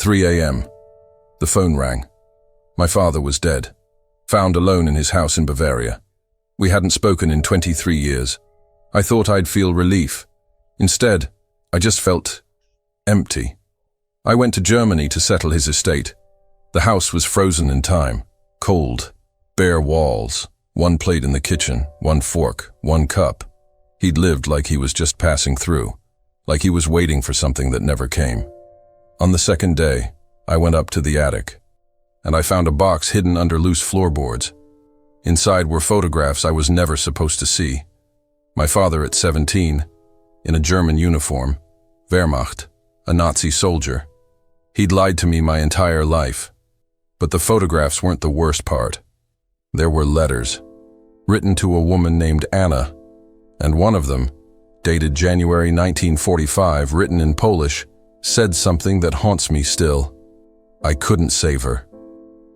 3 a.m. The phone rang. My father was dead, found alone in his house in Bavaria. We hadn't spoken in 23 years. I thought I'd feel relief. Instead, I just felt empty. I went to Germany to settle his estate. The house was frozen in time, cold, bare walls, one plate in the kitchen, one fork, one cup. He'd lived like he was just passing through, like he was waiting for something that never came. On the second day, I went up to the attic, and I found a box hidden under loose floorboards. Inside were photographs I was never supposed to see. My father at 17, in a German uniform, Wehrmacht, a Nazi soldier. He'd lied to me my entire life. But the photographs weren't the worst part. There were letters, written to a woman named Anna, and one of them, dated January 1945, written in Polish, said something that haunts me still. I couldn't save her.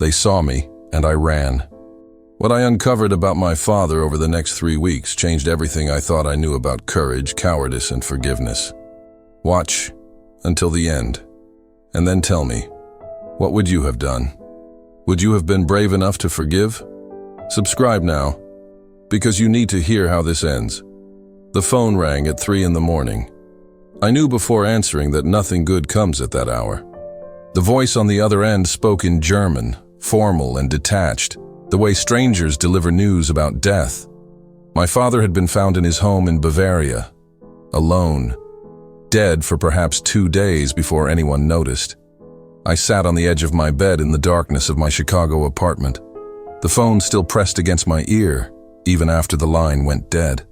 They saw me, and I ran. What I uncovered about my father over the next 3 weeks changed everything I thought I knew about courage, cowardice, and forgiveness. Watch until the end, and then tell me, what would you have done? Would you have been brave enough to forgive? Subscribe now, because you need to hear how this ends. The phone rang at 3 in the morning. I knew before answering that nothing good comes at that hour. The voice on the other end spoke in German, formal and detached, the way strangers deliver news about death. My father had been found in his home in Bavaria, alone, dead for perhaps 2 days before anyone noticed. I sat on the edge of my bed in the darkness of my Chicago apartment. The phone still pressed against my ear, even after the line went dead.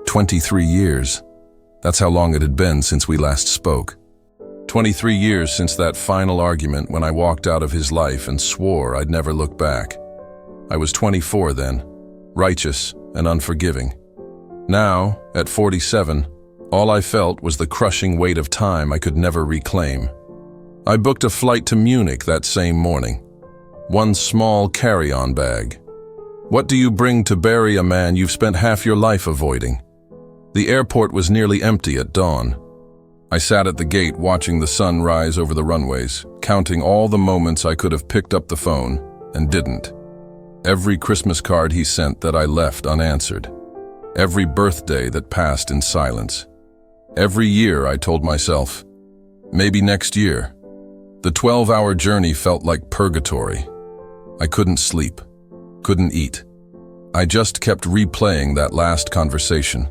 23 years. That's how long it had been since we last spoke. 23 years since that final argument when I walked out of his life and swore I'd never look back. I was 24 then, righteous and unforgiving. Now, at 47, all I felt was the crushing weight of time I could never reclaim. I booked a flight to Munich that same morning. One small carry-on bag. What do you bring to bury a man you've spent half your life avoiding? The airport was nearly empty at dawn. I sat at the gate watching the sun rise over the runways, counting all the moments I could have picked up the phone and didn't. Every Christmas card he sent that I left unanswered. Every birthday that passed in silence. Every year I told myself, maybe next year. The 12-hour journey felt like purgatory. I couldn't sleep, couldn't eat. I just kept replaying that last conversation,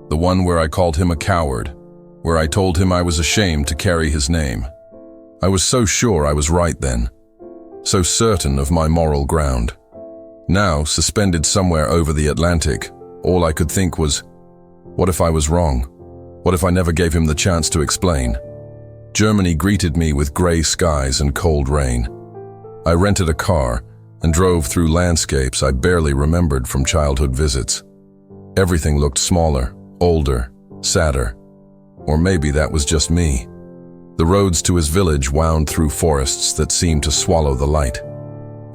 the one where I called him a coward, where I told him I was ashamed to carry his name. I was so sure I was right then, so certain of my moral ground. Now, suspended somewhere over the Atlantic, all I could think was, what if I was wrong? What if I never gave him the chance to explain? Germany greeted me with gray skies and cold rain. I rented a car and drove through landscapes I barely remembered from childhood visits. Everything looked smaller, older, sadder. Or maybe that was just me. The roads to his village wound through forests that seemed to swallow the light.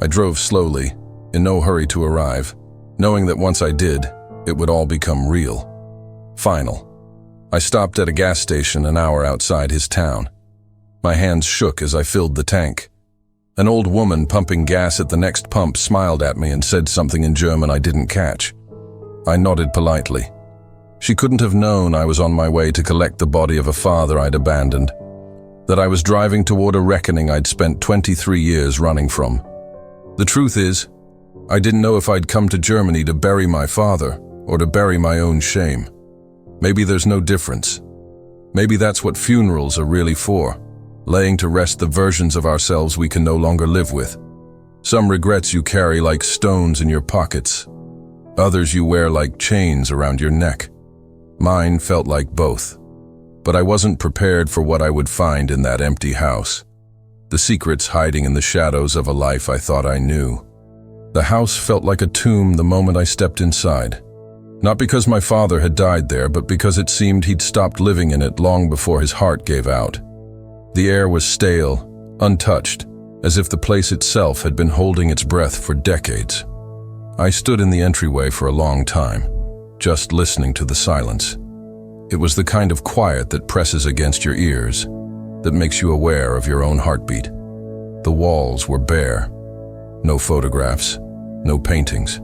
I drove slowly, in no hurry to arrive, knowing that once I did, it would all become real. Final. I stopped at a gas station an hour outside his town. My hands shook as I filled the tank. An old woman pumping gas at the next pump smiled at me and said something in German I didn't catch. I nodded politely. She couldn't have known I was on my way to collect the body of a father I'd abandoned, that I was driving toward a reckoning I'd spent 23 years running from. The truth is, I didn't know if I'd come to Germany to bury my father or to bury my own shame. Maybe there's no difference. Maybe that's what funerals are really for, laying to rest the versions of ourselves we can no longer live with. Some regrets you carry like stones in your pockets. Others you wear like chains around your neck. Mine felt like both. But I wasn't prepared for what I would find in that empty house. The secrets hiding in the shadows of a life I thought I knew. The house felt like a tomb the moment I stepped inside. Not because my father had died there, but because it seemed he'd stopped living in it long before his heart gave out. The air was stale, untouched, as if the place itself had been holding its breath for decades. I stood in the entryway for a long time, just listening to the silence. It was the kind of quiet that presses against your ears, that makes you aware of your own heartbeat. The walls were bare. No photographs, no paintings.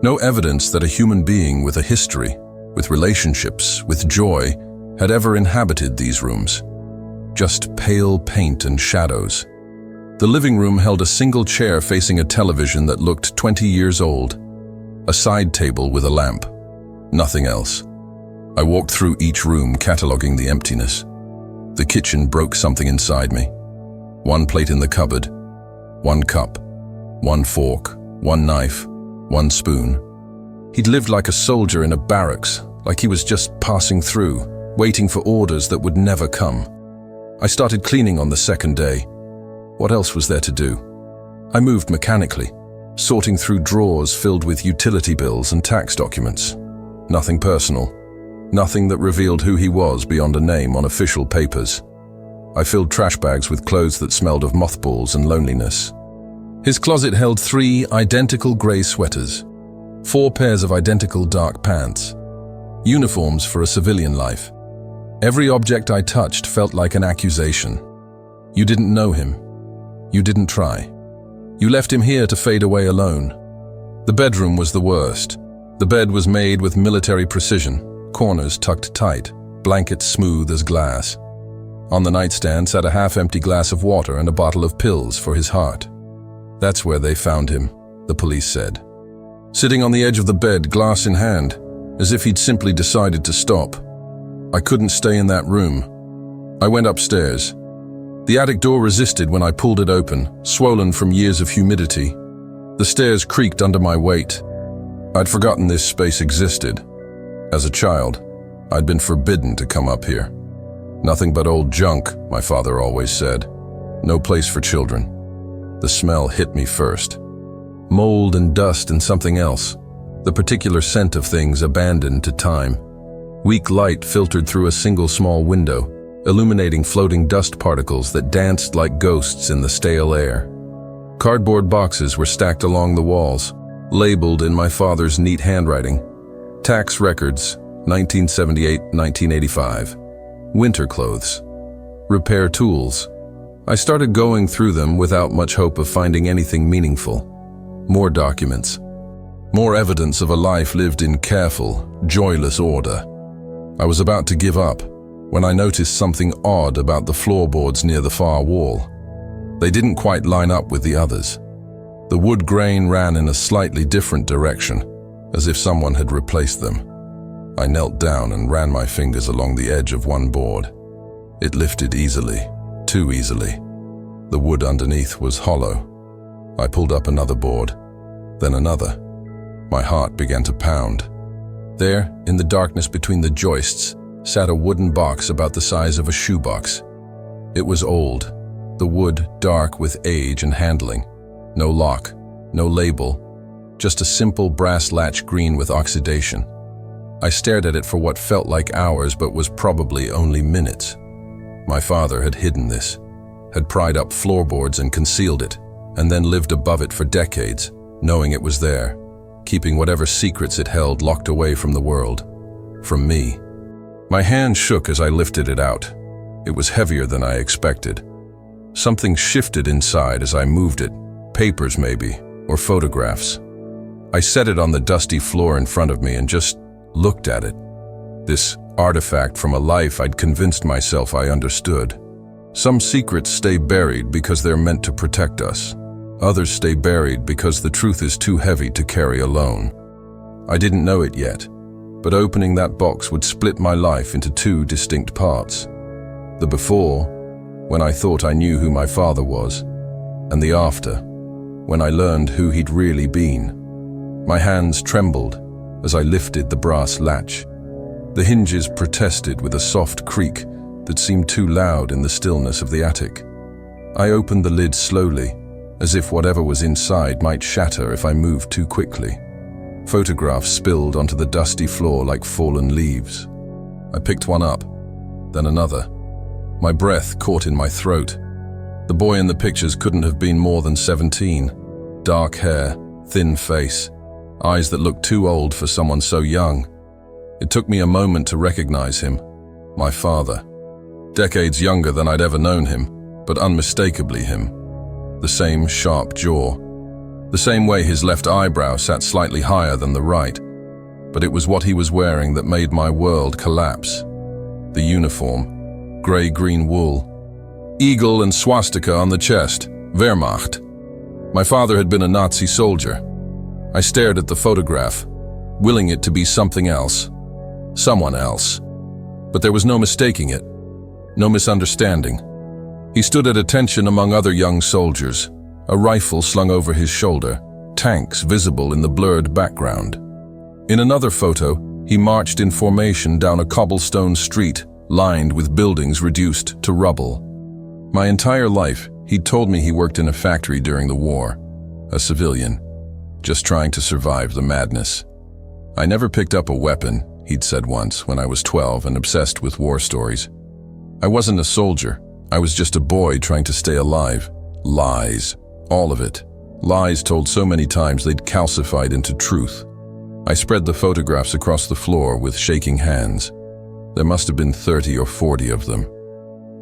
No evidence that a human being with a history, with relationships, with joy, had ever inhabited these rooms. Just pale paint and shadows. The living room held a single chair facing a television that looked 20 years old. A side table with a lamp. Nothing else. I walked through each room, cataloging the emptiness. The kitchen broke something inside me. One plate in the cupboard, one cup, one fork, one knife, one spoon. He'd lived like a soldier in a barracks, like he was just passing through, waiting for orders that would never come. I started cleaning on the second day. What else was there to do? I moved mechanically, sorting through drawers filled with utility bills and tax documents. Nothing personal. Nothing that revealed who he was beyond a name on official papers. I filled trash bags with clothes that smelled of mothballs and loneliness. His closet held 3 identical grey sweaters, 4 pairs of identical dark pants, uniforms for a civilian life. Every object I touched felt like an accusation. You didn't know him. You didn't try. You left him here to fade away alone. The bedroom was the worst. The bed was made with military precision, corners tucked tight, blankets smooth as glass. On the nightstand sat a half-empty glass of water and a bottle of pills for his heart. That's where they found him, the police said. Sitting on the edge of the bed, glass in hand, as if he'd simply decided to stop. I couldn't stay in that room. I went upstairs. The attic door resisted when I pulled it open, swollen from years of humidity. The stairs creaked under my weight. I'd forgotten this space existed. As a child, I'd been forbidden to come up here. Nothing but old junk, my father always said. No place for children. The smell hit me first. Mold and dust and something else. The particular scent of things abandoned to time. Weak light filtered through a single small window, illuminating floating dust particles that danced like ghosts in the stale air. Cardboard boxes were stacked along the walls, labeled in my father's neat handwriting. Tax records, 1978-1985. Winter clothes. Repair tools. I started going through them without much hope of finding anything meaningful. More documents. More evidence of a life lived in careful, joyless order. I was about to give up when I noticed something odd about the floorboards near the far wall. They didn't quite line up with the others. The wood grain ran in a slightly different direction, as if someone had replaced them. I knelt down and ran my fingers along the edge of one board. It lifted easily, too easily. The wood underneath was hollow. I pulled up another board, then another. My heart began to pound. There, in the darkness between the joists, sat a wooden box about the size of a shoebox. It was old, the wood dark with age and handling. No lock, no label, just a simple brass latch green with oxidation. I stared at it for what felt like hours but was probably only minutes. My father had hidden this, had pried up floorboards and concealed it, and then lived above it for decades, knowing it was there, keeping whatever secrets it held locked away from the world, from me. My hand shook as I lifted it out. It was heavier than I expected. Something shifted inside as I moved it, papers maybe, or photographs. I set it on the dusty floor in front of me and just looked at it. This artifact from a life I'd convinced myself I understood. Some secrets stay buried because they're meant to protect us. Others stay buried because the truth is too heavy to carry alone. I didn't know it yet, but opening that box would split my life into 2 distinct parts. The before, when I thought I knew who my father was, and the after, when I learned who he'd really been. My hands trembled as I lifted the brass latch. The hinges protested with a soft creak that seemed too loud in the stillness of the attic. I opened the lid slowly, as if whatever was inside might shatter if I moved too quickly. Photographs spilled onto the dusty floor like fallen leaves. I picked one up, then another. My breath caught in my throat. The boy in the pictures couldn't have been more than 17. Dark hair, thin face, eyes that looked too old for someone so young. It took me a moment to recognize him, my father. decades younger than I'd ever known him, but unmistakably him. The same sharp jaw, the same way his left eyebrow sat slightly higher than the right, but it was what he was wearing that made my world collapse. The uniform, gray-green wool, eagle and swastika on the chest, Wehrmacht. My father had been a Nazi soldier. I stared at the photograph, willing it to be something else, someone else. But there was no mistaking it, no misunderstanding. He stood at attention among other young soldiers, a rifle slung over his shoulder, tanks visible in the blurred background. In another photo, he marched in formation down a cobblestone street lined with buildings reduced to rubble. My entire life, he'd told me he worked in a factory during the war, a civilian, just trying to survive the madness. I never picked up a weapon, he'd said once when I was 12 and obsessed with war stories. I wasn't a soldier. I was just a boy trying to stay alive. Lies. All of it. Lies told so many times they'd calcified into truth. I spread the photographs across the floor with shaking hands. There must have been 30 or 40 of them.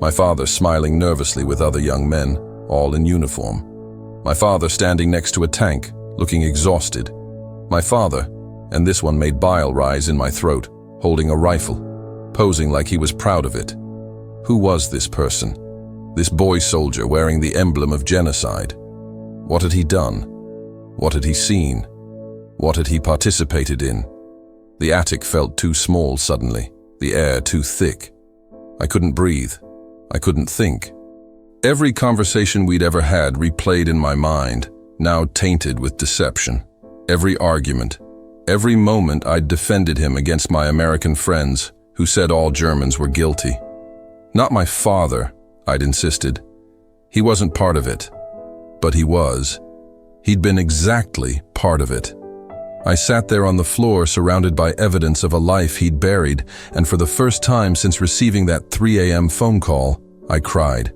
My father smiling nervously with other young men, all in uniform. My father standing next to a tank, looking exhausted. My father, and this one made bile rise in my throat, holding a rifle, posing like he was proud of it. Who was this person? This boy soldier wearing the emblem of genocide? What had he done? What had he seen? What had he participated in? The attic felt too small suddenly, the air too thick. I couldn't breathe. I couldn't think. Every conversation we'd ever had replayed in my mind, now tainted with deception. Every argument, every moment I'd defended him against my American friends who said all Germans were guilty. Not my father, I'd insisted. He wasn't part of it. But he was. He'd been exactly part of it. I sat there on the floor surrounded by evidence of a life he'd buried, and for the first time since receiving that 3 a.m. phone call, I cried.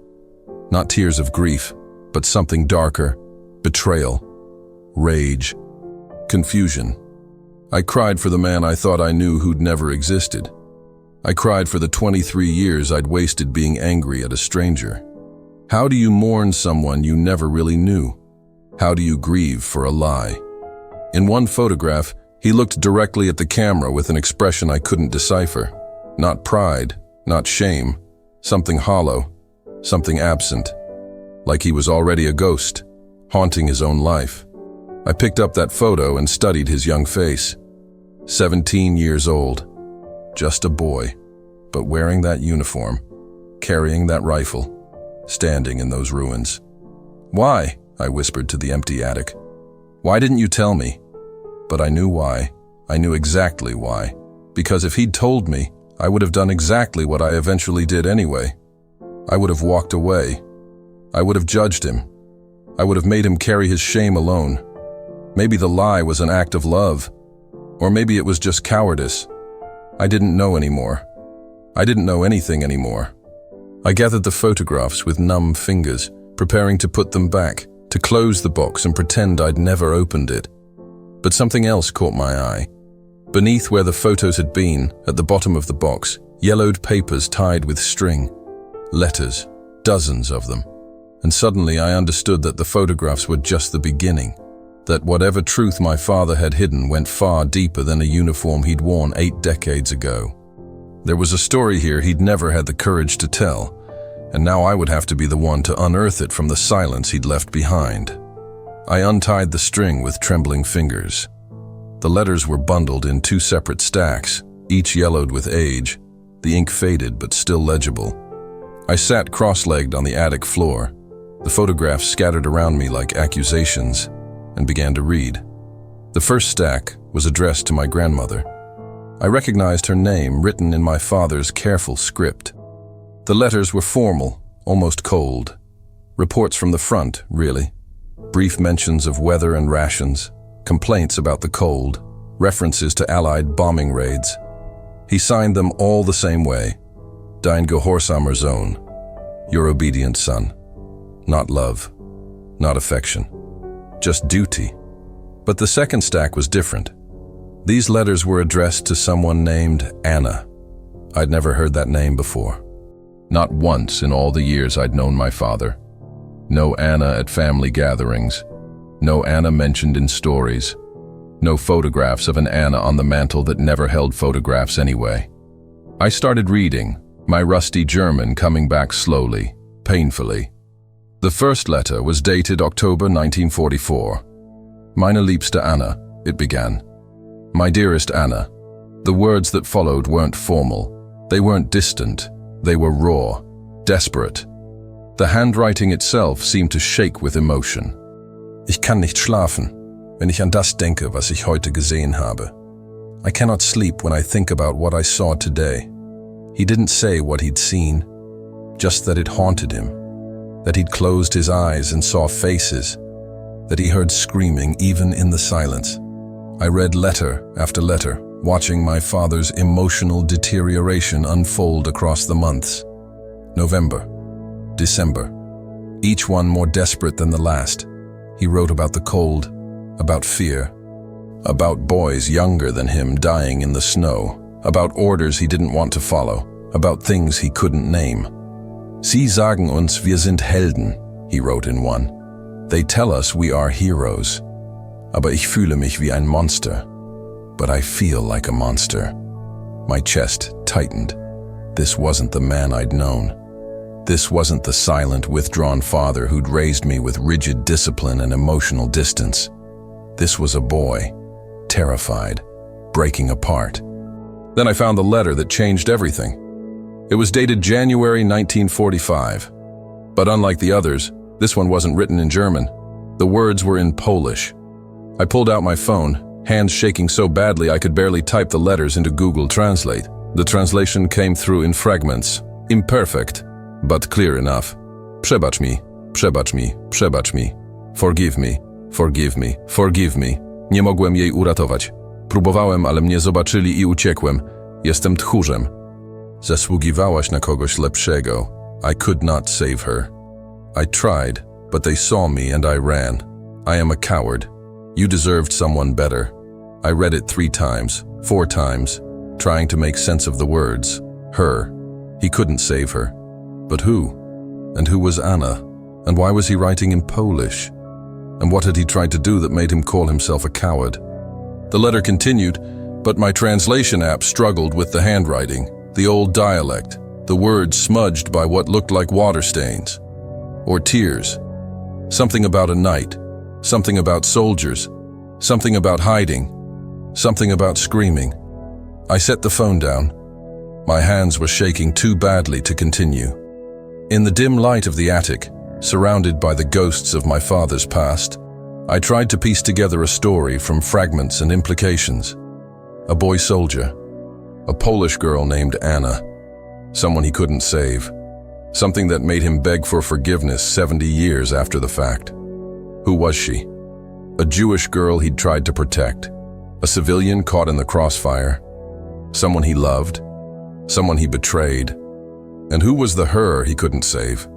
Not tears of grief, but something darker. Betrayal. Rage. Confusion. I cried for the man I thought I knew who'd never existed. I cried for the 23 years I'd wasted being angry at a stranger. How do you mourn someone you never really knew? How do you grieve for a lie? In one photograph, he looked directly at the camera with an expression I couldn't decipher. Not pride, not shame, something hollow, something absent. Like he was already a ghost, haunting his own life. I picked up that photo and studied his young face. 17 years old. Just a boy, but wearing that uniform, carrying that rifle, standing in those ruins. Why? I whispered to the empty attic. Why didn't you tell me? But I knew why. I knew exactly why. Because if he'd told me, I would have done exactly what I eventually did anyway. I would have walked away. I would have judged him. I would have made him carry his shame alone. Maybe the lie was an act of love, or maybe it was just cowardice. I didn't know anymore. I didn't know anything anymore. I gathered the photographs with numb fingers, preparing to put them back, to close the box and pretend I'd never opened it. But something else caught my eye. Beneath where the photos had been, at the bottom of the box, yellowed papers tied with string. Letters, dozens of them. And suddenly I understood that the photographs were just the beginning. That whatever truth my father had hidden went far deeper than a uniform he'd worn 8 decades ago. There was a story here he'd never had the courage to tell, and now I would have to be the one to unearth it from the silence he'd left behind. I untied the string with trembling fingers. The letters were bundled in 2 separate stacks, each yellowed with age, the ink faded but still legible. I sat cross-legged on the attic floor, the photographs scattered around me like accusations, and began to read. The first stack was addressed to my grandmother. I recognized her name written in my father's careful script. The letters were formal, almost cold. Reports from the front, really. Brief mentions of weather and rations, complaints about the cold, references to Allied bombing raids. He signed them all the same way. Dein Gehorsamer Sohn, your obedient son. Not love, not affection. Just duty. But the second stack was different. These letters were addressed to someone named Anna. I'd never heard that name before. Not once in all the years I'd known my father. No Anna at family gatherings. No Anna mentioned in stories. No photographs of an Anna on the mantle that never held photographs anyway. I started reading, my rusty German coming back slowly, painfully. The first letter was dated October 1944. Meine liebste Anna, it began. My dearest Anna. The words that followed weren't formal. They weren't distant. They were raw, desperate. The handwriting itself seemed to shake with emotion. Ich kann nicht schlafen, wenn ich an das denke, was ich heute gesehen habe. I cannot sleep when I think about what I saw today. He didn't say what he'd seen, just that it haunted him, that he'd closed his eyes and saw faces, that he heard screaming even in the silence. I read letter after letter, watching my father's emotional deterioration unfold across the months. November, December, each one more desperate than the last. He wrote about the cold, about fear, about boys younger than him dying in the snow, about orders he didn't want to follow, about things he couldn't name. Sie sagen uns, wir sind Helden, he wrote in one. They tell us we are heroes. Aber ich fühle mich wie ein Monster. But I feel like a monster. My chest tightened. This wasn't the man I'd known. This wasn't the silent, withdrawn father who'd raised me with rigid discipline and emotional distance. This was a boy, terrified, breaking apart. Then I found the letter that changed everything. It was dated January 1945. But unlike the others, this one wasn't written in German. The words were in Polish. I pulled out my phone, hands shaking so badly I could barely type the letters into Google Translate. The translation came through in fragments, imperfect, but clear enough. Przebacz mi, przebacz mi, przebacz mi. Forgive me, forgive me, forgive me. Nie mogłem jej uratować. Próbowałem, ale mnie zobaczyli i uciekłem. Jestem tchórzem. Zasługiwałaś na kogoś lepszego. I could not save her. I tried, but they saw me and I ran. I am a coward. You deserved someone better. I read it 3 times, 4 times, trying to make sense of the words. Her. He couldn't save her. But who? And who was Anna? And why was he writing in Polish? And what had he tried to do that made him call himself a coward? The letter continued, but my translation app struggled with the handwriting, the old dialect, the words smudged by what looked like water stains. Or tears. Something about a night. Something about soldiers. Something about hiding. Something about screaming. I set the phone down. My hands were shaking too badly to continue. In the dim light of the attic, surrounded by the ghosts of my father's past, I tried to piece together a story from fragments and implications. A boy soldier. A Polish girl named Anna. Someone he couldn't save. Something that made him beg for forgiveness 70 years after the fact. Who was she? A Jewish girl he'd tried to protect. A civilian caught in the crossfire. Someone he loved. Someone he betrayed. And who was the her he couldn't save?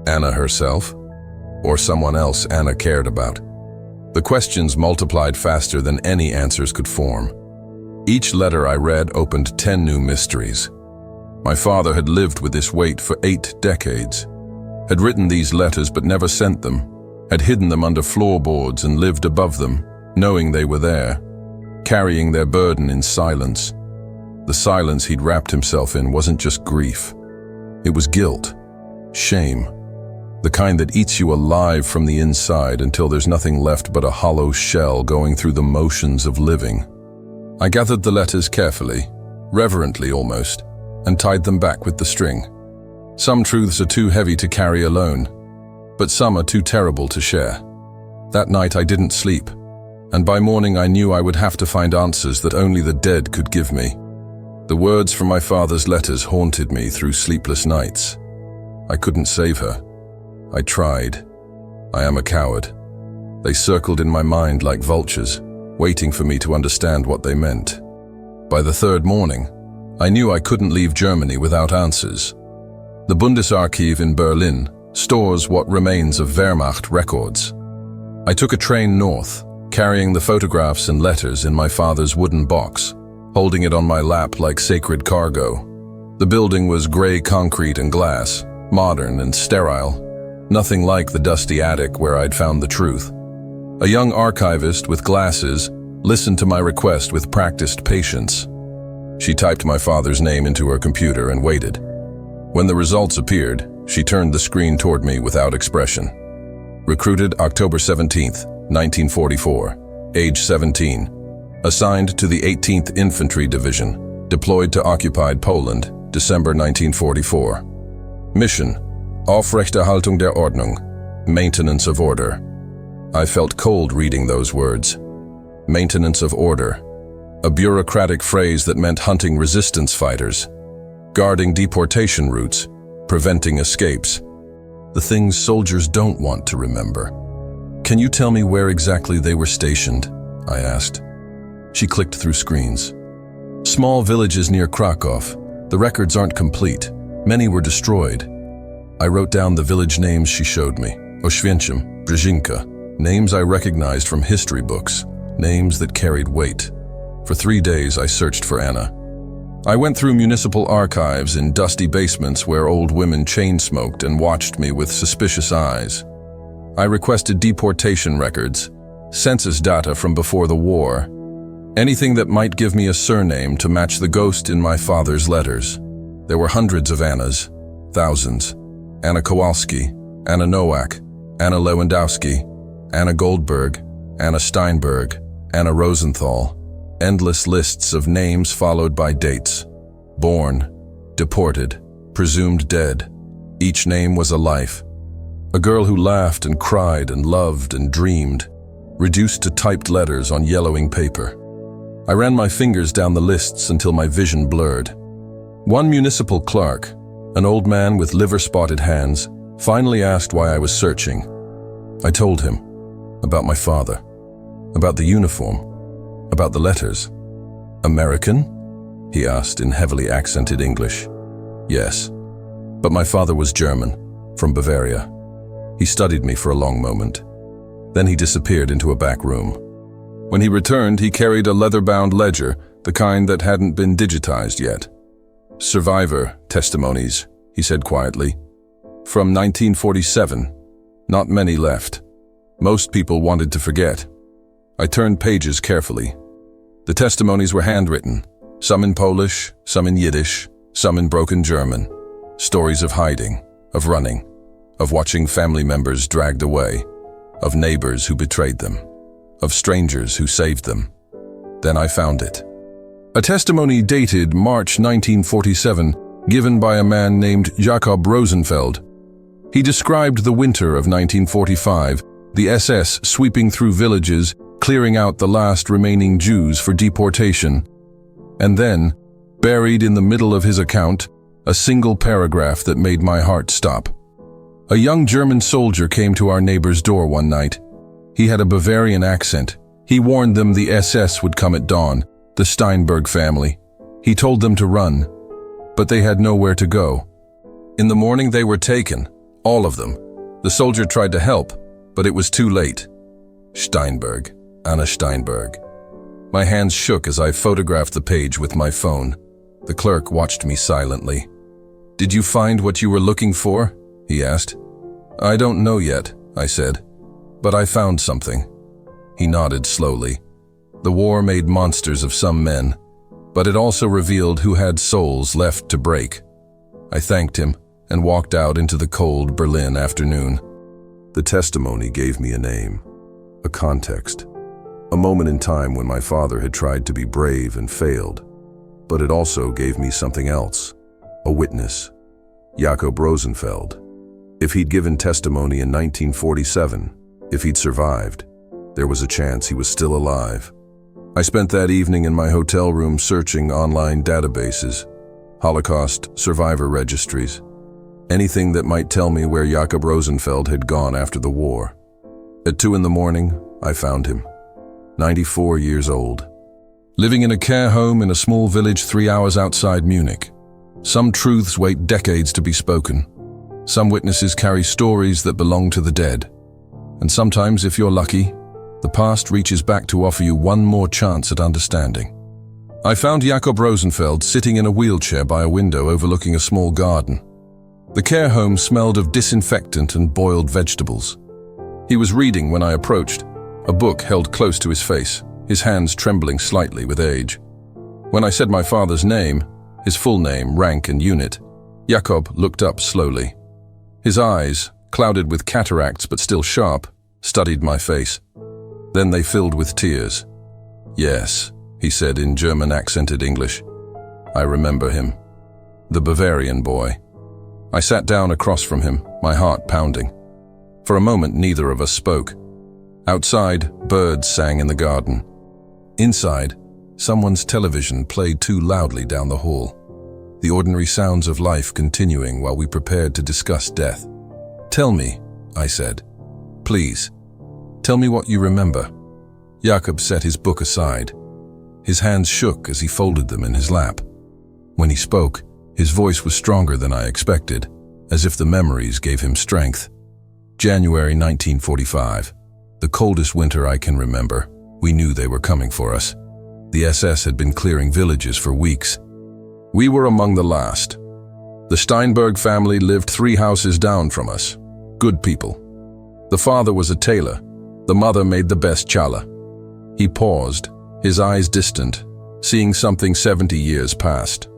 Anna herself? Or someone else Anna cared about? The questions multiplied faster than any answers could form. Each letter I read opened 10 new mysteries. My father had lived with this weight for 8 decades, had written these letters but never sent them, had hidden them under floorboards and lived above them, knowing they were there, carrying their burden in silence. The silence he'd wrapped himself in wasn't just grief. It was guilt, shame, the kind that eats you alive from the inside until there's nothing left but a hollow shell going through the motions of living. I gathered the letters carefully, reverently almost, and tied them back with the string. Some truths are too heavy to carry alone, but some are too terrible to share. That night I didn't sleep, and by morning I knew I would have to find answers that only the dead could give me. The words from my father's letters haunted me through sleepless nights. I couldn't save her. I tried. I am a coward. They circled in my mind like vultures, waiting for me to understand what they meant. By the 3rd morning, I knew I couldn't leave Germany without answers. The Bundesarchiv in Berlin stores what remains of Wehrmacht records. I took a train north, carrying the photographs and letters in my father's wooden box, holding it on my lap like sacred cargo. The building was gray concrete and glass, modern and sterile, nothing like the dusty attic where I'd found the truth. A young archivist with glasses listened to my request with practiced patience. She typed my father's name into her computer and waited. When the results appeared, she turned the screen toward me without expression. Recruited October 17, 1944, age 17. Assigned to the 18th Infantry Division, deployed to occupied Poland, December 1944. Mission: Aufrechterhaltung der Ordnung, maintenance of order. I felt cold reading those words. Maintenance of order, a bureaucratic phrase that meant hunting resistance fighters, guarding deportation routes, preventing escapes. The things soldiers don't want to remember. Can you tell me where exactly they were stationed? I asked. She clicked through screens. Small villages near Krakow. The records aren't complete. Many were destroyed. I wrote down the village names she showed me. Oświęcim, Brzezinka, names I recognized from history books, names that carried weight. For 3 days I searched for Anna. I went through municipal archives in dusty basements where old women chain-smoked and watched me with suspicious eyes. I requested deportation records, census data from before the war, anything that might give me a surname to match the ghost in my father's letters. There were hundreds of Annas, thousands. Anna Kowalski, Anna Nowak, Anna Lewandowski, Anna Goldberg, Anna Steinberg, Anna Rosenthal. Endless lists of names followed by dates. Born, deported, presumed dead. Each name was a life. A girl who laughed and cried and loved and dreamed, reduced to typed letters on yellowing paper. I ran my fingers down the lists until my vision blurred. One municipal clerk, an old man with liver-spotted hands, finally asked why I was searching. I told him about my father, about the uniform, about the letters. American? He asked in heavily accented English. Yes, but my father was German, from Bavaria. He studied me for a long moment. Then he disappeared into a back room. When he returned, he carried a leather-bound ledger, the kind that hadn't been digitized yet. Survivor testimonies, he said quietly. From 1947, not many left. Most people wanted to forget. I turned pages carefully. The testimonies were handwritten, some in Polish, some in Yiddish, some in broken German. Stories of hiding, of running, of watching family members dragged away, of neighbors who betrayed them, of strangers who saved them. Then I found it. A testimony dated March 1947, given by a man named Jakob Rosenfeld. He described the winter of 1945, the SS sweeping through villages, clearing out the last remaining Jews for deportation. And then, buried in the middle of his account, a single paragraph that made my heart stop. A young German soldier came to our neighbor's door one night. He had a Bavarian accent. He warned them the SS would come at dawn, the Steinberg family. He told them to run, but they had nowhere to go. In the morning they were taken, all of them. The soldier tried to help, but it was too late. Steinberg, Anna Steinberg. My hands shook as I photographed the page with my phone. The clerk watched me silently. "Did you find what you were looking for?" he asked. "I don't know yet," I said, "but I found something." He nodded slowly. The war made monsters of some men, but it also revealed who had souls left to break. I thanked him and walked out into the cold Berlin afternoon. The testimony gave me a name, a context, a moment in time when my father had tried to be brave and failed. But it also gave me something else, a witness, Jakob Rosenfeld. If he'd given testimony in 1947, if he'd survived, there was a chance he was still alive. I spent that evening in my hotel room searching online databases, Holocaust survivor registries, anything that might tell me where Jakob Rosenfeld had gone after the war. At 2 a.m, I found him, 94 years old, living in a care home in a small village 3 hours outside Munich. Some truths wait decades to be spoken. Some witnesses carry stories that belong to the dead. And sometimes, if you're lucky, the past reaches back to offer you one more chance at understanding. I found Jakob Rosenfeld sitting in a wheelchair by a window overlooking a small garden. The care home smelled of disinfectant and boiled vegetables. He was reading when I approached, a book held close to his face, his hands trembling slightly with age. When I said my father's name, his full name, rank and unit, Jakob looked up slowly. His eyes, clouded with cataracts but still sharp, studied my face. Then they filled with tears. "Yes," he said in German-accented English. "I remember him. The Bavarian boy." I sat down across from him, my heart pounding. For a moment, neither of us spoke. Outside, birds sang in the garden. Inside, someone's television played too loudly down the hall. The ordinary sounds of life continuing while we prepared to discuss death. "Tell me," I said. "Please, tell me what you remember." Jakob set his book aside. His hands shook as he folded them in his lap. When he spoke, his voice was stronger than I expected, as if the memories gave him strength. January 1945. The coldest winter I can remember. We knew they were coming for us. The SS had been clearing villages for weeks. We were among the last. The Steinberg family lived 3 houses down from us. Good people. The father was a tailor. The mother made the best challah. He paused, his eyes distant, seeing something 70 years past.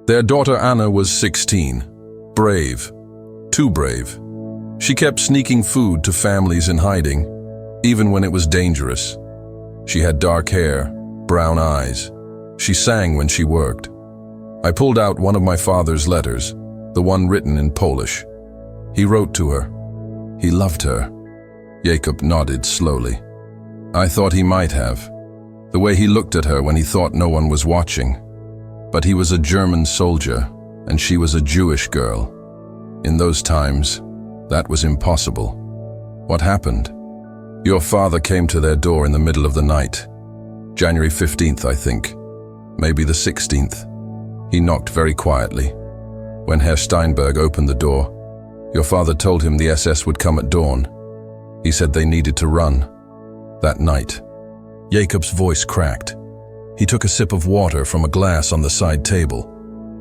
Their daughter Anna was 16. Brave. Too brave. She kept sneaking food to families in hiding, even when it was dangerous. She had dark hair, brown eyes. She sang when she worked. I pulled out one of my father's letters, the one written in Polish. He wrote to her. He loved her. Jakob nodded slowly. I thought he might have. The way he looked at her when he thought no one was watching. But he was a German soldier, and she was a Jewish girl. In those times, that was impossible. What happened? Your father came to their door in the middle of the night. January 15th, I think. Maybe the 16th. He knocked very quietly. When Herr Steinberg opened the door, your father told him the SS would come at dawn. He said they needed to run. That night. Jakob's voice cracked. He took a sip of water from a glass on the side table.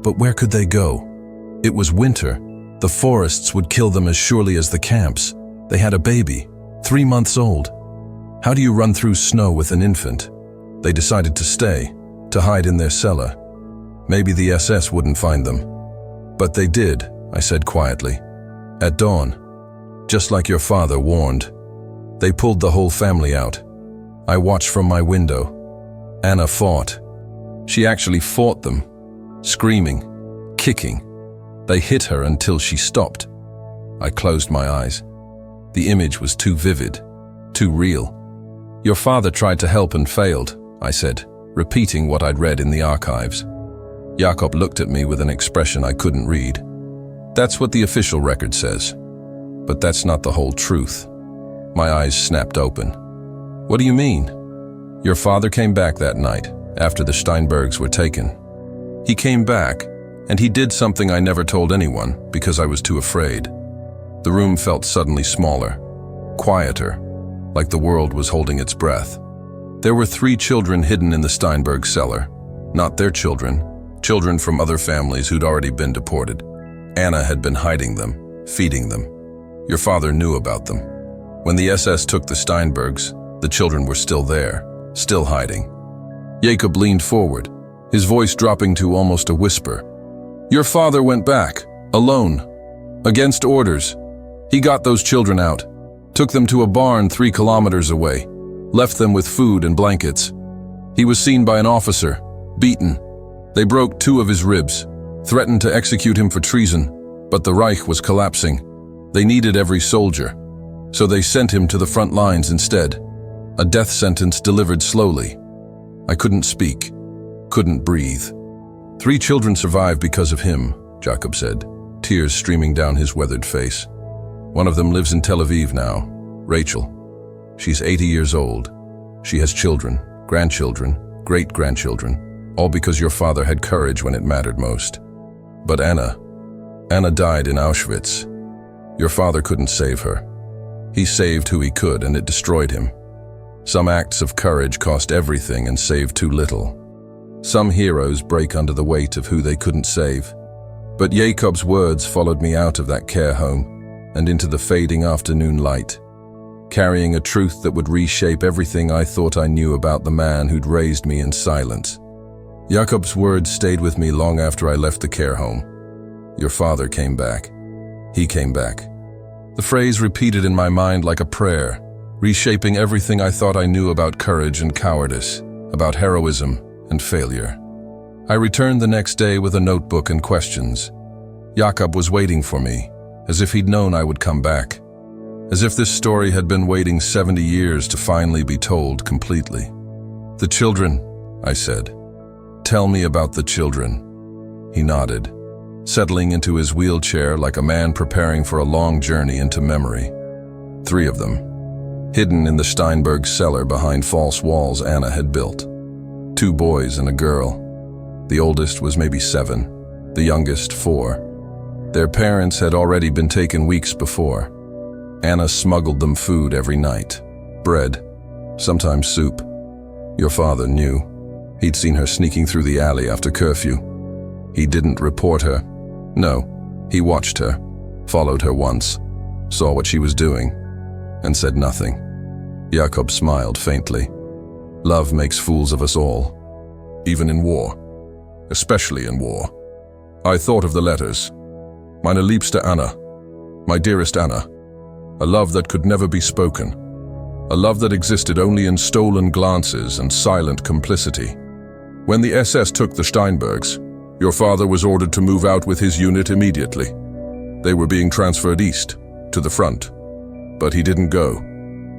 But where could they go? It was winter. The forests would kill them as surely as the camps. They had a baby, 3 months old. How do you run through snow with an infant? They decided to stay, to hide in their cellar. Maybe the SS wouldn't find them. But they did, I said quietly. At dawn, just like your father warned. They pulled the whole family out. I watched from my window. Anna fought. She actually fought them, screaming, kicking. They hit her until she stopped. I closed my eyes. The image was too vivid, too real. Your father tried to help and failed, I said, repeating what I'd read in the archives. Jakob looked at me with an expression I couldn't read. That's what the official record says. But that's not the whole truth. My eyes snapped open. What do you mean? Your father came back that night, after the Steinbergs were taken. He came back, and he did something I never told anyone because I was too afraid. The room felt suddenly smaller, quieter, like the world was holding its breath. There were 3 children hidden in the Steinberg cellar. Not their children, children from other families who'd already been deported. Anna had been hiding them, feeding them. Your father knew about them. When the SS took the Steinbergs, the children were still there, still hiding. Jakob leaned forward, his voice dropping to almost a whisper. Your father went back, alone, against orders. He got those children out, took them to a barn 3 kilometers away, left them with food and blankets. He was seen by an officer, beaten. They broke 2 of his ribs, threatened to execute him for treason, but the Reich was collapsing. They needed every soldier, so they sent him to the front lines instead. A death sentence delivered slowly. I couldn't speak, couldn't breathe. 3 children survived because of him, Jakob said, tears streaming down his weathered face. One of them lives in Tel Aviv now, Rachel. She's 80 years old. She has children, grandchildren, great-grandchildren, all because your father had courage when it mattered most. But Anna died in Auschwitz. Your father couldn't save her. He saved who he could, and it destroyed him. Some acts of courage cost everything and saved too little. Some heroes break under the weight of who they couldn't save. But Jacob's words followed me out of that care home and into the fading afternoon light, carrying a truth that would reshape everything I thought I knew about the man who'd raised me in silence. Jacob's words stayed with me long after I left the care home. Your father came back. He came back. The phrase repeated in my mind like a prayer, reshaping everything I thought I knew about courage and cowardice, about heroism and failure. I returned the next day with a notebook and questions. Jakob was waiting for me, as if he'd known I would come back, as if this story had been waiting 70 years to finally be told completely. The children, I said. Tell me about the children. He nodded, settling into his wheelchair like a man preparing for a long journey into memory. 3 of them, hidden in the Steinberg cellar behind false walls Anna had built. 2 boys and a girl. The oldest was maybe 7, the youngest 4. Their parents had already been taken weeks before. Anna smuggled them food every night. Bread, sometimes soup. Your father knew. He'd seen her sneaking through the alley after curfew. He didn't report her. No, he watched her, followed her once, saw what she was doing, and said nothing. Jakob smiled faintly. Love makes fools of us all, even in war, especially in war. I thought of the letters. Meine liebste Anna, my dearest Anna, a love that could never be spoken, a love that existed only in stolen glances and silent complicity. When the SS took the Steinbergs, your father was ordered to move out with his unit immediately. They were being transferred east, to the front. But he didn't go,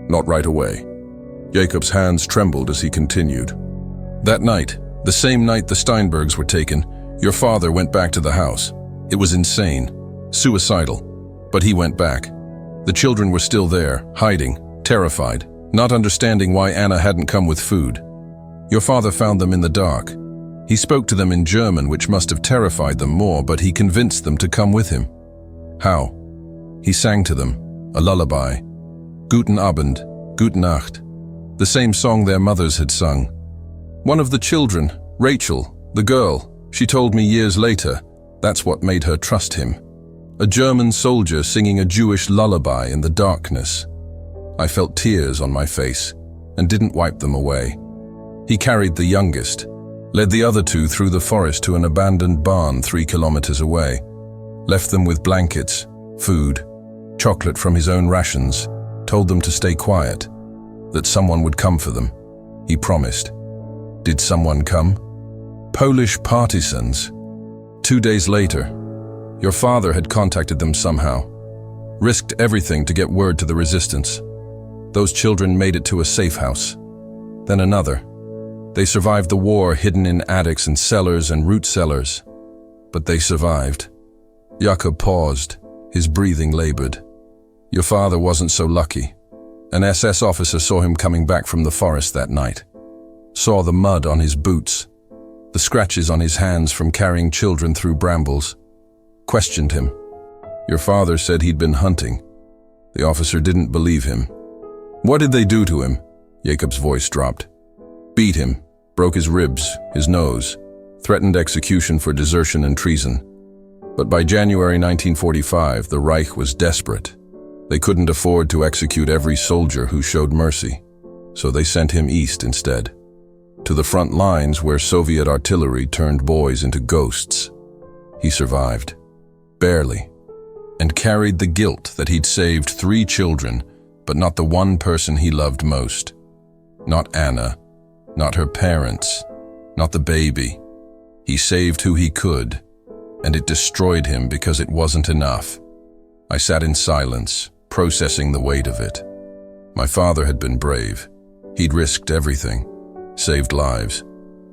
not right away. Jacob's hands trembled as he continued. That night, the same night the Steinbergs were taken, your father went back to the house. It was insane, suicidal, but he went back. The children were still there, hiding, terrified, not understanding why Anna hadn't come with food. Your father found them in the dark. He spoke to them in German, which must have terrified them more, but he convinced them to come with him. How? He sang to them, a lullaby. Guten Abend, Gute Nacht, the same song their mothers had sung. One of the children, Rachel, the girl, she told me years later, that's what made her trust him. A German soldier singing a Jewish lullaby in the darkness. I felt tears on my face and didn't wipe them away. He carried the youngest, led the other 2 through the forest to an abandoned barn 3 kilometers away, left them with blankets, food, chocolate from his own rations, told them to stay quiet, that someone would come for them. He promised. Did someone come? Polish partisans. 2 days later, your father had contacted them somehow, risked everything to get word to the resistance. Those children made it to a safe house. Then another. They survived the war hidden in attics and cellars and root cellars. But they survived. Jakob paused, his breathing labored. Your father wasn't so lucky. An SS officer saw him coming back from the forest that night. Saw the mud on his boots, the scratches on his hands from carrying children through brambles. Questioned him. Your father said he'd been hunting. The officer didn't believe him. What did they do to him? Jacob's voice dropped. Beat him, broke his ribs, his nose, threatened execution for desertion and treason. But by January 1945, the Reich was desperate. They couldn't afford to execute every soldier who showed mercy, so they sent him east instead, to the front lines where Soviet artillery turned boys into ghosts. He survived, barely, and carried the guilt that he'd saved 3 children, but not the one person he loved most. Not Anna, not her parents, not the baby. He saved who he could, and it destroyed him because it wasn't enough. I sat in silence, processing the weight of it. My father had been brave. He'd risked everything, saved lives,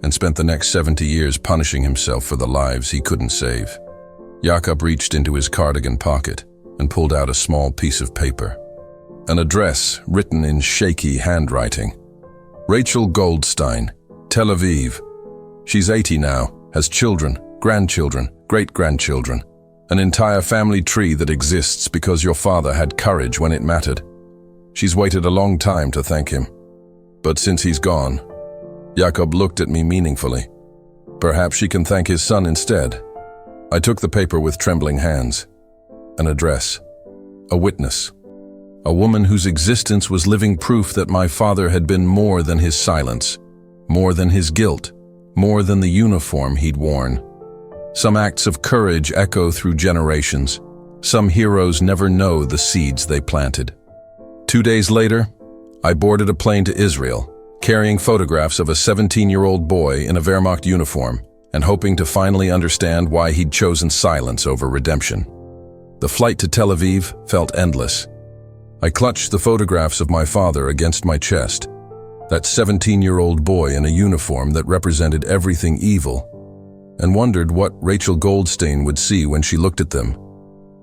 and spent the next 70 years punishing himself for the lives he couldn't save. Jakob reached into his cardigan pocket and pulled out a small piece of paper. An address written in shaky handwriting. Rachel Goldstein, Tel Aviv. She's 80 now, has children, grandchildren, great-grandchildren. An entire family tree that exists because your father had courage when it mattered. She's waited a long time to thank him. But since he's gone, Jakob looked at me meaningfully. Perhaps she can thank his son instead. I took the paper with trembling hands. An address. A witness. A woman whose existence was living proof that my father had been more than his silence, more than his guilt, more than the uniform he'd worn. Some acts of courage echo through generations. Some heroes never know the seeds they planted. 2 days later, I boarded a plane to Israel, carrying photographs of a 17-year-old boy in a Wehrmacht uniform and hoping to finally understand why he'd chosen silence over redemption. The flight to Tel Aviv felt endless. I clutched the photographs of my father against my chest, that 17-year-old boy in a uniform that represented everything evil, and wondered what Rachel Goldstein would see when she looked at them.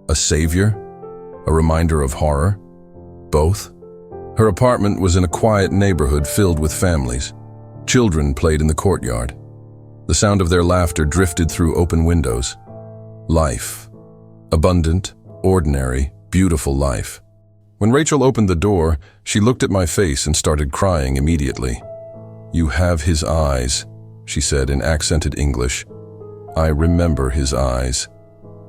A savior? A reminder of horror? Both? Her apartment was in a quiet neighborhood filled with families. Children played in the courtyard. The sound of their laughter drifted through open windows. Life. Abundant, ordinary, beautiful life. When Rachel opened the door, she looked at my face and started crying immediately. "You have his eyes," she said in accented English. "I remember his eyes."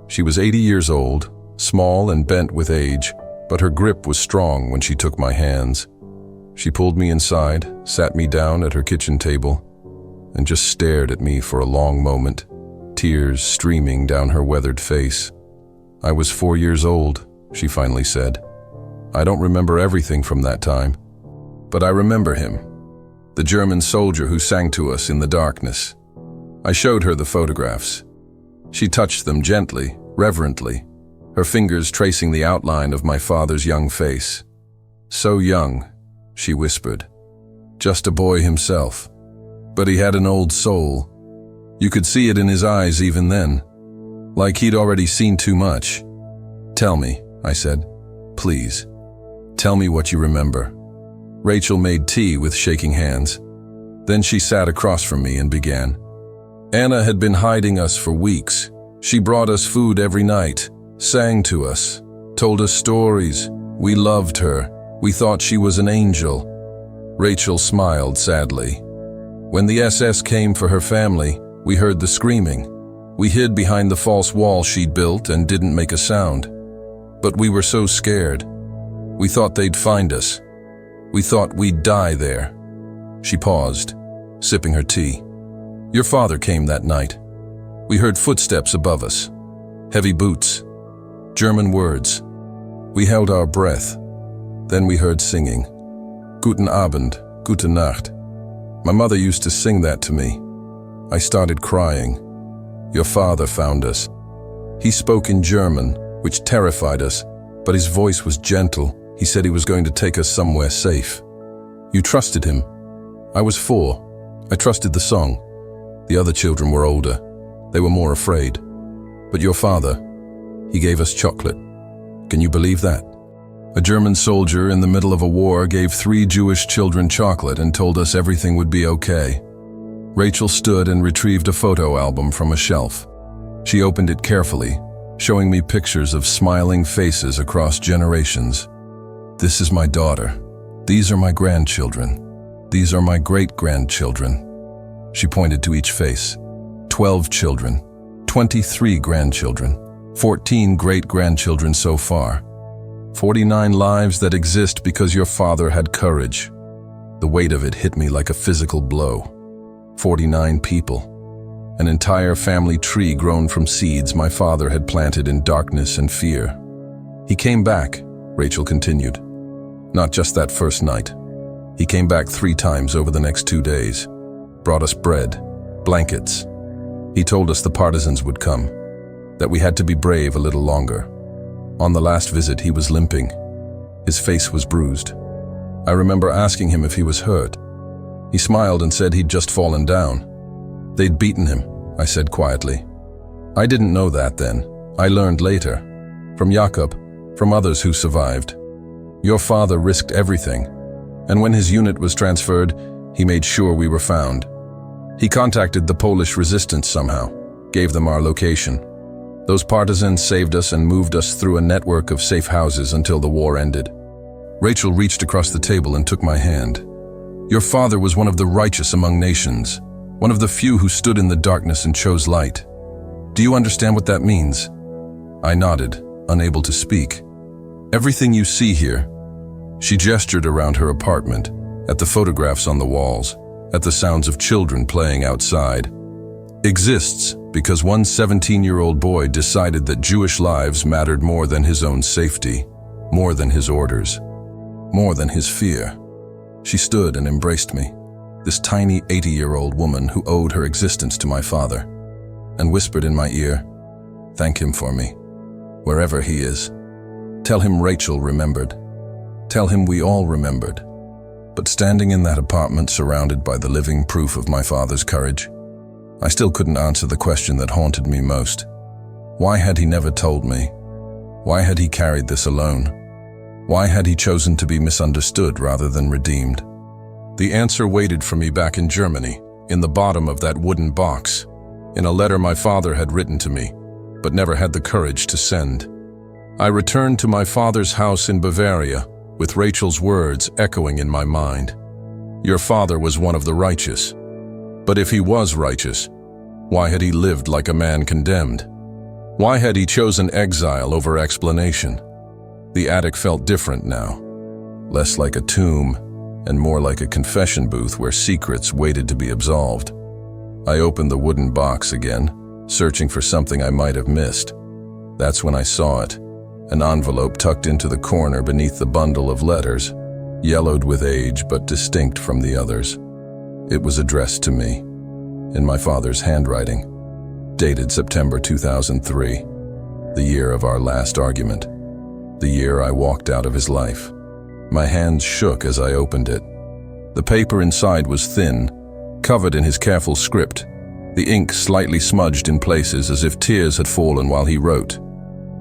She was 80 years old, small and bent with age, but her grip was strong when she took my hands. She pulled me inside, sat me down at her kitchen table, and just stared at me for a long moment, tears streaming down her weathered face. "I was 4 years old," she finally said. "I don't remember everything from that time, but I remember him, the German soldier who sang to us in the darkness." I showed her the photographs. She touched them gently, reverently, her fingers tracing the outline of my father's young face. "So young," she whispered. "Just a boy himself. But he had an old soul. You could see it in his eyes even then, like he'd already seen too much." "Tell me," I said. "Please. Tell me what you remember." Rachel made tea with shaking hands. Then she sat across from me and began. "Anna had been hiding us for weeks. She brought us food every night, sang to us, told us stories. We loved her. We thought she was an angel." Rachel smiled sadly. "When the SS came for her family, we heard the screaming. We hid behind the false wall she'd built and didn't make a sound. But we were so scared. We thought they'd find us. We thought we'd die there." She paused, sipping her tea. "Your father came that night. We heard footsteps above us, heavy boots, German words. We held our breath. Then we heard singing. Guten Abend, gute Nacht. My mother used to sing that to me. I started crying. Your father found us. He spoke in German, which terrified us, but his voice was gentle. He said he was going to take us somewhere safe. You trusted him. I was 4. I trusted the song. The other children were older. They were more afraid. But your father, he gave us chocolate. Can you believe that? A German soldier in the middle of a war gave 3 Jewish children chocolate and told us everything would be okay." Rachel stood and retrieved a photo album from a shelf. She opened it carefully, showing me pictures of smiling faces across generations. "This is my daughter. These are my grandchildren. These are my great-grandchildren." She pointed to each face. 12 children, 23 grandchildren, 14 great-grandchildren so far. 49 lives that exist because your father had courage. The weight of it hit me like a physical blow. 49 people. An entire family tree grown from seeds my father had planted in darkness and fear. "He came back," Rachel continued. "Not just that first night. He came back 3 times over the next 2 days. Brought us bread, blankets. He told us the partisans would come, that we had to be brave a little longer. On the last visit, he was limping. His face was bruised. I remember asking him if he was hurt. He smiled and said he'd just fallen down. They'd beaten him," I said quietly. "I didn't know that then. I learned later. From Jakob, from others who survived. Your father risked everything, and when his unit was transferred, he made sure we were found. He contacted the Polish resistance somehow, gave them our location. Those partisans saved us and moved us through a network of safe houses until the war ended." Rachel reached across the table and took my hand. "Your father was one of the righteous among nations. One of the few who stood in the darkness and chose light. Do you understand what that means? I nodded, unable to speak. Everything you see here, she gestured around her apartment, at the photographs on the walls, at the sounds of children playing outside, exists because one 17-year-old boy decided that Jewish lives mattered more than his own safety, more than his orders, more than his fear. She stood and embraced me, this tiny 80-year-old woman who owed her existence to my father, and whispered in my ear, "Thank him for me, wherever he is. Tell him Rachel remembered. Tell him we all remembered." But standing in that apartment surrounded by the living proof of my father's courage, I still couldn't answer the question that haunted me most. Why had he never told me? Why had he carried this alone? Why had he chosen to be misunderstood rather than redeemed? The answer waited for me back in Germany, in the bottom of that wooden box, in a letter my father had written to me, but never had the courage to send. I returned to my father's house in Bavaria, with Rachel's words echoing in my mind. Your father was one of the righteous. But if he was righteous, why had he lived like a man condemned? Why had he chosen exile over explanation? The attic felt different now, less like a tomb and more like a confession booth where secrets waited to be absolved. I opened the wooden box again, searching for something I might have missed. That's when I saw it, an envelope tucked into the corner beneath the bundle of letters, yellowed with age but distinct from the others. It was addressed to me, in my father's handwriting, dated September 2003, the year of our last argument, the year I walked out of his life. My hands shook as I opened it. The paper inside was thin, covered in his careful script, the ink slightly smudged in places as if tears had fallen while he wrote.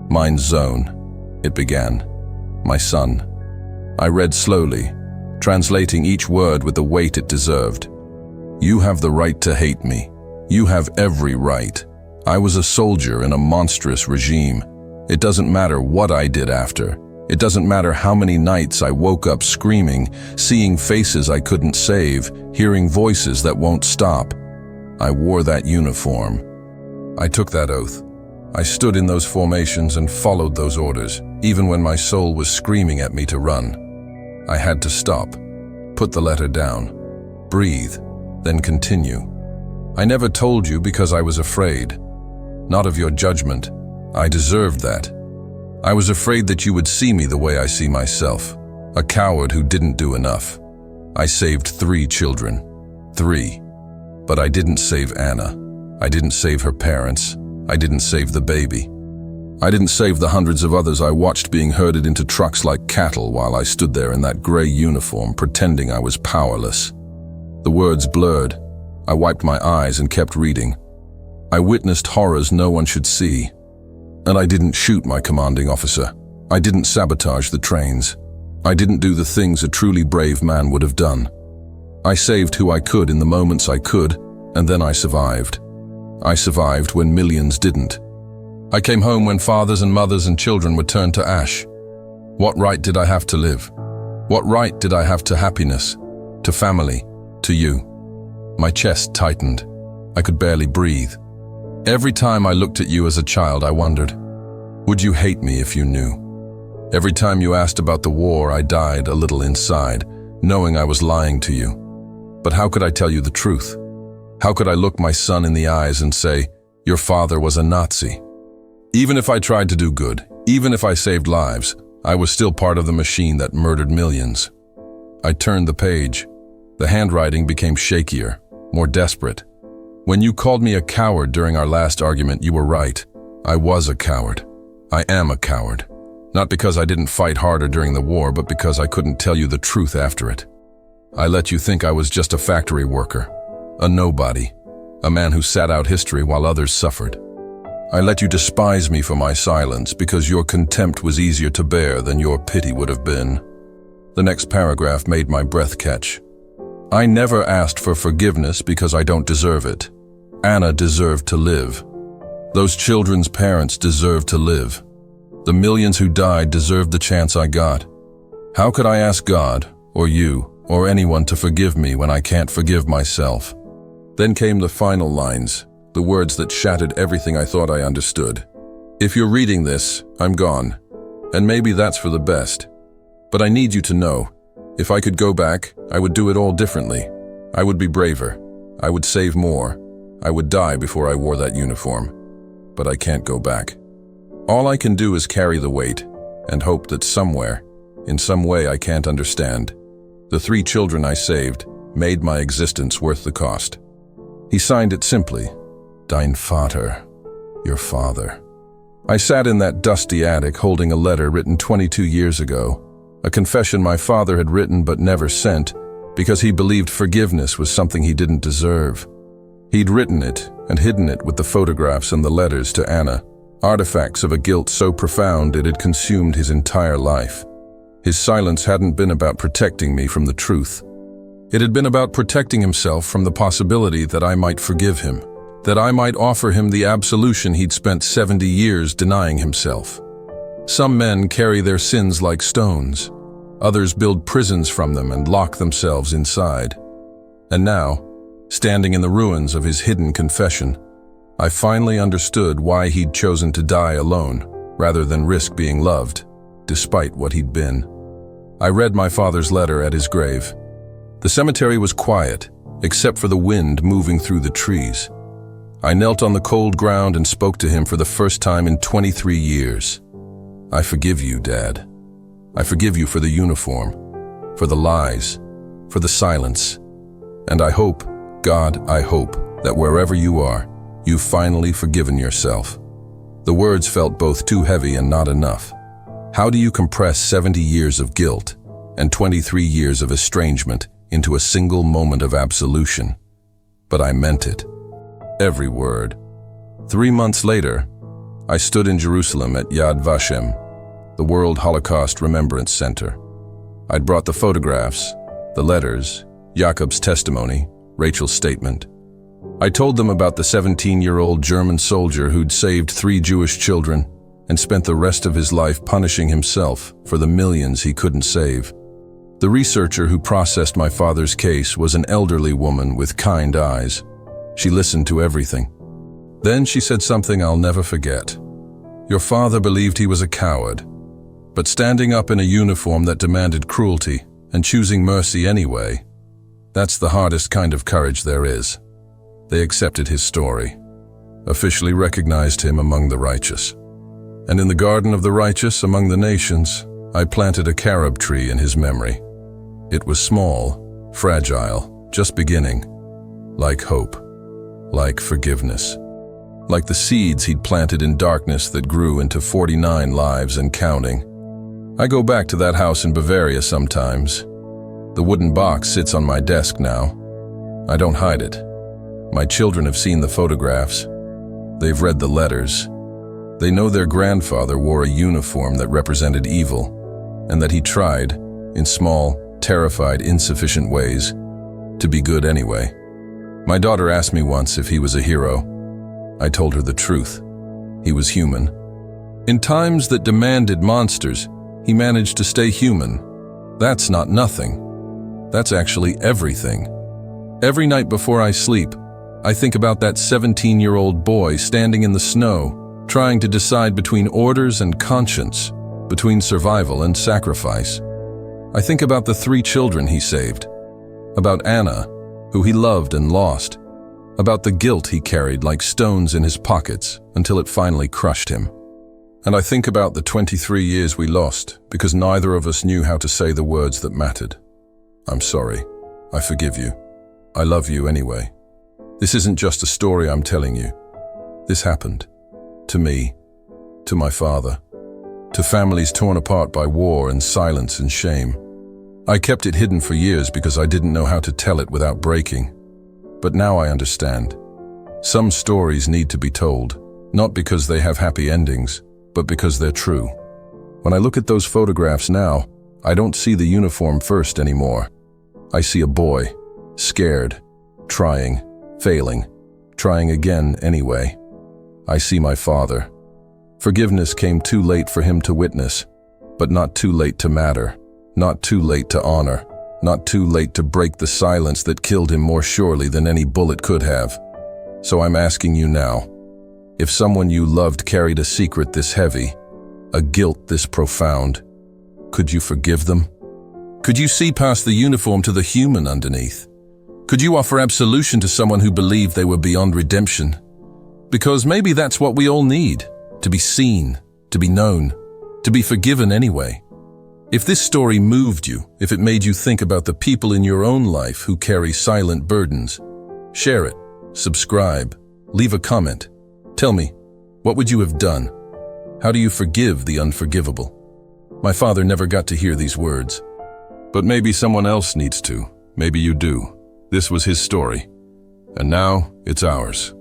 "Mine Zone," it began. "My son." I read slowly, translating each word with the weight it deserved. "You have the right to hate me. You have every right. I was a soldier in a monstrous regime. It doesn't matter what I did after. It doesn't matter how many nights I woke up screaming, seeing faces I couldn't save, hearing voices that won't stop. I wore that uniform. I took that oath. I stood in those formations and followed those orders, even when my soul was screaming at me to run. I had to stop, put the letter down, breathe, then continue. I never told you because I was afraid. Not of your judgment. I deserved that. I was afraid that you would see me the way I see myself, a coward who didn't do enough. I saved 3 children. 3. But I didn't save Anna. I didn't save her parents. I didn't save the baby. I didn't save the hundreds of others I watched being herded into trucks like cattle while I stood there in that gray uniform pretending I was powerless. The words blurred. I wiped my eyes and kept reading. I witnessed horrors no one should see. And I didn't shoot my commanding officer. I didn't sabotage the trains. I didn't do the things a truly brave man would have done. I saved who I could in the moments I could, and then I survived. I survived when millions didn't. I came home when fathers and mothers and children were turned to ash. What right did I have to live? What right did I have to happiness, to family, to you? My chest tightened. I could barely breathe. Every time I looked at you as a child, I wondered, would you hate me if you knew? Every time you asked about the war, I died a little inside, knowing I was lying to you. But how could I tell you the truth? How could I look my son in the eyes and say, your father was a Nazi? Even if I tried to do good, even if I saved lives, I was still part of the machine that murdered millions. I turned the page. The handwriting became shakier, more desperate. When you called me a coward during our last argument, you were right. I was a coward. I am a coward. Not because I didn't fight harder during the war, but because I couldn't tell you the truth after it. I let you think I was just a factory worker, a nobody, a man who sat out history while others suffered. I let you despise me for my silence because your contempt was easier to bear than your pity would have been. The next paragraph made my breath catch. I never asked for forgiveness because I don't deserve it. Anna deserved to live. Those children's parents deserved to live. The millions who died deserved the chance I got. How could I ask God, or you, or anyone to forgive me when I can't forgive myself? Then came the final lines, the words that shattered everything I thought I understood. If you're reading this, I'm gone. And maybe that's for the best. But I need you to know, if I could go back, I would do it all differently. I would be braver. I would save more. I would die before I wore that uniform. But I can't go back. All I can do is carry the weight and hope that somewhere, in some way I can't understand, the 3 children I saved made my existence worth the cost. He signed it simply, Dein Vater, your father. I sat in that dusty attic holding a letter written 22 years ago, a confession my father had written but never sent because he believed forgiveness was something he didn't deserve. He'd written it and hidden it with the photographs and the letters to Anna, artifacts of a guilt so profound it had consumed his entire life. His silence hadn't been about protecting me from the truth. It had been about protecting himself from the possibility that I might forgive him, that I might offer him the absolution he'd spent 70 years denying himself. Some men carry their sins like stones. Others build prisons from them and lock themselves inside. And now, standing in the ruins of his hidden confession, I finally understood why he'd chosen to die alone rather than risk being loved, despite what he'd been. I read my father's letter at his grave. The cemetery was quiet, except for the wind moving through the trees. I knelt on the cold ground and spoke to him for the first time in 23 years. I forgive you, Dad. I forgive you for the uniform, for the lies, for the silence. And I hope, God, I hope, that wherever you are, you've finally forgiven yourself. The words felt both too heavy and not enough. How do you compress 70 years of guilt and 23 years of estrangement into a single moment of absolution? But I meant it. Every word. 3 months later, I stood in Jerusalem at Yad Vashem, the World Holocaust Remembrance Center. I'd brought the photographs, the letters, Jacob's testimony, Rachel's statement. I told them about the 17-year-old German soldier who'd saved 3 Jewish children and spent the rest of his life punishing himself for the millions he couldn't save. The researcher who processed my father's case was an elderly woman with kind eyes. She listened to everything. Then she said something I'll never forget. Your father believed he was a coward, but standing up in a uniform that demanded cruelty and choosing mercy anyway, that's the hardest kind of courage there is. They accepted his story, officially recognized him among the righteous. And in the garden of the righteous among the nations, I planted a carob tree in his memory. It was small, fragile, just beginning, like hope, like forgiveness, like the seeds he'd planted in darkness that grew into 49 lives and counting. I go back to that house in Bavaria sometimes. The wooden box sits on my desk now. I don't hide it. My children have seen the photographs. They've read the letters. They know their grandfather wore a uniform that represented evil, and that he tried, in small, terrified, insufficient ways, to be good anyway. My daughter asked me once if he was a hero. I told her the truth. He was human. In times that demanded monsters, he managed to stay human. That's not nothing. That's actually everything. Every night before I sleep, I think about that 17-year-old boy standing in the snow, trying to decide between orders and conscience, between survival and sacrifice. I think about the 3 children he saved, about Anna, who he loved and lost, about the guilt he carried like stones in his pockets until it finally crushed him. And I think about the 23 years we lost because neither of us knew how to say the words that mattered. I'm sorry. I forgive you. I love you anyway. This isn't just a story I'm telling you. This happened. To me. To my father. To families torn apart by war and silence and shame. I kept it hidden for years because I didn't know how to tell it without breaking. But now I understand. Some stories need to be told, not because they have happy endings, but because they're true. When I look at those photographs now, I don't see the uniform first anymore. I see a boy, scared, trying, failing, trying again anyway. I see my father. Forgiveness came too late for him to witness, but not too late to matter, not too late to honor. not too late to break the silence that killed him more surely than any bullet could have. So I'm asking you now, if someone you loved carried a secret this heavy, a guilt this profound, could you forgive them? Could you see past the uniform to the human underneath? Could you offer absolution to someone who believed they were beyond redemption? Because maybe that's what we all need, to be seen, to be known, to be forgiven anyway. If this story moved you, if it made you think about the people in your own life who carry silent burdens, share it, subscribe, leave a comment. Tell me, what would you have done? How do you forgive the unforgivable? My father never got to hear these words. But maybe someone else needs to. Maybe you do. This was his story. And now, it's ours.